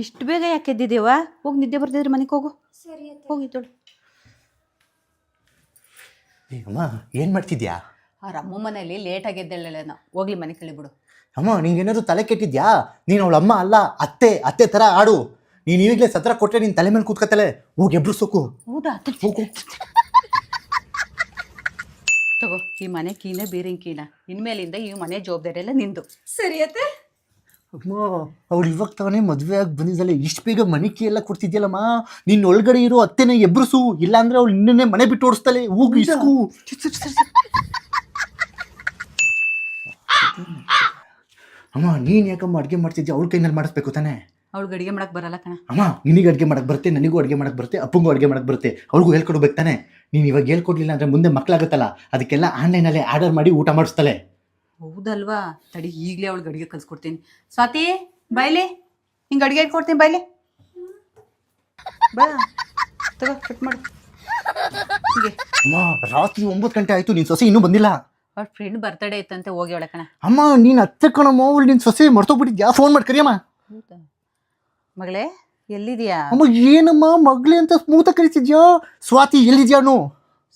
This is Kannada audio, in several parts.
ಇಷ್ಟು ಬೇಗ ಯಾಕೆ ಎದ್ದಿದ್ದೇವ? ಹೋಗಿ ನಿದ್ದೆ ಬರ್ತಿದ್ರೆ ಮನೆಗೆ ಹೋಗು. ಸರಿ ಹೋಗಿ ತೊಳು. ಅಮ್ಮ ಏನು ಮಾಡ್ತಿದ್ಯಾ? ಅವ್ರ ಅಮ್ಮ ಮನೇಲಿ ಲೇಟಾಗಿ ಎದ್ದೇಳೇನ, ಹೋಗ್ಲಿ ಮನೆ ಕಳಿಬಿಡು. ಅಮ್ಮ ನಿಂಗೇನಾದ್ರು ತಲೆ ಕೆಟ್ಟಿದ್ಯಾ? ನೀನು ಅವಳ ಅಮ್ಮ ಅಲ್ಲ, ಅತ್ತೆ ಥರ ಆಡು. ನೀನು ಈಗಲೇ ಸತ್ರ ಕೊಟ್ಟರೆ ನಿನ್ನ ತಲೆ ಮೇಲೆ ಕೂತ್ಕತ್ತಲೆ. ಹೋಗಿ ಎಬ್ರಿಸೋಕು. ಹೌದಾ? ಹೋಗು. ತಗೋ, ಈ ಮನೆ ಕೀನೇ ಬೇರೆ ಕೀನ. ಇನ್ಮೇಲಿಂದ ಈ ಮನೆ ಜವಾಬ್ದಾರಿ ಎಲ್ಲ ನಿಂದು. ಸರಿ ಅತ್ತೆ. ಅಮ್ಮ ಅವಳು ಇವಾಗ ತಾನೇ ಮದುವೆ ಆಗಿ ಬಂದಿದ್ದಲ್ಲ, ಇಷ್ಟು ಬೇಗ ಮನೆ ಕೀ ಎಲ್ಲ ಕೊಡ್ತಿದ್ಯಲ್ಲಮ್ಮ. ನಿನ್ನ ಒಳಗಡೆ ಇರೋ ಅತ್ತೆನ ಎಬ್ರಿಸು, ಇಲ್ಲಾಂದ್ರೆ ಅವಳು ಇನ್ನನ್ನೇ ಮನೆ ಬಿಟ್ಟು ಓಡಿಸ್ತಾಳೆ. ಹೋಗು ಇಸ್ಕು. ಅಮ್ಮ ನೀನು ಯಾಕಮ್ಮ ಅಡುಗೆ ಮಾಡ್ತಿದ್ಯಾ? ಅವಳ ಕೈನಲ್ಲಿ ಮಾಡಿಸ್ಬೇಕು ತಾನೆ. ಅವಳಿಗೆ ಅಡುಗೆ ಮಾಡಕ್ಕೆ ಬರಲ್ಲ ಕಣ. ಅಮ್ಮ ನಿನಗೆ ಅಡುಗೆ ಮಾಡಕ್ಕೆ ಬರುತ್ತೆ, ನನಗೂ ಅಡುಗೆ ಮಾಡಕ್ಕೆ ಬರುತ್ತೆ, ಅಪ್ಪಂಗೂ ಅಡುಗೆ ಮಾಡಕ್ಕೆ ಬರುತ್ತೆ. ಅವ್ಳಿಗೂ ಹೇಳ್ಕೊಡ್ಬೇಕು ತಾನೆ. ನೀನು ಇವಾಗ ಹೇಳ್ಕೊಡ್ಲಿಲ್ಲ ಅಂದರೆ ಮುಂದೆ ಮಕ್ಕಳಾಗುತ್ತಲ್ಲ, ಅದಕ್ಕೆಲ್ಲ ಆನ್ಲೈನಲ್ಲೇ ಆರ್ಡರ್ ಮಾಡಿ ಊಟ ಮಾಡಿಸ್ತಾಳೆ. ಹೌದಲ್ವಾ? ತಡಿ, ಈಗಲೇ ಅವಳಿಗೆ ಅಡುಗೆ ಕಲ್ಸ್ಕೊಡ್ತೀನಿ. ಸ್ವಾತಿ ಬಾಯ್ಲಿ, ಹಿಂಗೆ ಅಡುಗೆ ಕೊಡ್ತೀನಿ ಬಾಯ್ಲಿ. ಬಾ ತಗೋ, ಕಟ್ ಮಾಡು. ಹೀಗೆ ಅಮ್ಮ ರಾತ್ರಿ 9 ಗಂಟೆ ಆಯಿತು, ನಿನ್ನ ಸೊಸೆ ಇನ್ನೂ ಬಂದಿಲ್ಲ. ಅವ್ರ ಫ್ರೆಂಡ್ ಬರ್ತಡೇ ಇತ್ತಂತೆ, ಹೋಗಿ ಅವಳ ಕಣ. ಅಮ್ಮ ನೀನು ಅತ್ತೆ ಕಣಮ್ಮ, ಅವಳು ನಿನ್ನ ಸೊಸೆ ಮರ್ತೋಗ್ಬಿಟ್ಟಿದ್ಯಾ? ಫೋನ್ ಮಾಡಿ ಕರಿಯಮ್ಮ. ಹೌದಾ ಮಗಳೇ, ಎಲ್ಲಿದೆಯಾ? ಅಮ್ಮ ಏನಮ್ಮ ಮಗಳೇ ಅಂತ ಸ್ಮೂತಾಗಿ ಕರಿತಿದ್ಯಾ? ಸ್ವಾತಿ ಎಲ್ಲಿದ್ಯಾನು?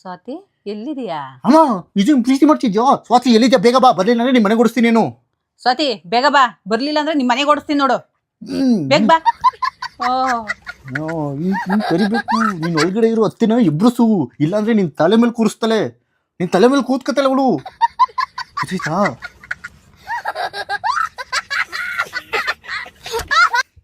ಸ್ವಾತಿ ಎಲ್ಲಿದೆಯಾ? ಅಮ್ಮ ಇದನ್ನು ಪ್ರೀತಿ ಮಾಡ್ತಿದ್ಯಾ? ಸ್ವಾತಿ ಎಲ್ಲಿದ್ಯಾ? ಬೇಗ ಬಾ, ಬರಲಿಲ್ಲ ಅಂದರೆ ನಿಮ್ಮ ಮನೆಗೆ ಓಡಿಸ್ತೀನೇನು. ಸ್ವಾತಿ ಬೇಗ ಬಾ, ಬರ್ಲಿಲ್ಲ ಅಂದ್ರೆ ನಿಮ್ಮ ಮನೆಗೆ ಓಡಿಸ್ತೀನಿ ನೋಡು. ಬೇಗ ಬಾ. ನೀನು ಕರಿಬೇಕು. ನೀನು ಒಳಗಡೆ ಇರೋ ಅತ್ತೆನ ಎಬ್ರಿಸು, ಇಲ್ಲಾಂದ್ರೆ ನಿನ್ನ ತಲೆ ಮೇಲೆ ಕೂರಿಸ್ತಾಳೆ. ನಿನ್ನ ತಲೆ ಮೇಲೆ ಕೂತ್ಕತ್ತಾಳೆ ಅವಳು.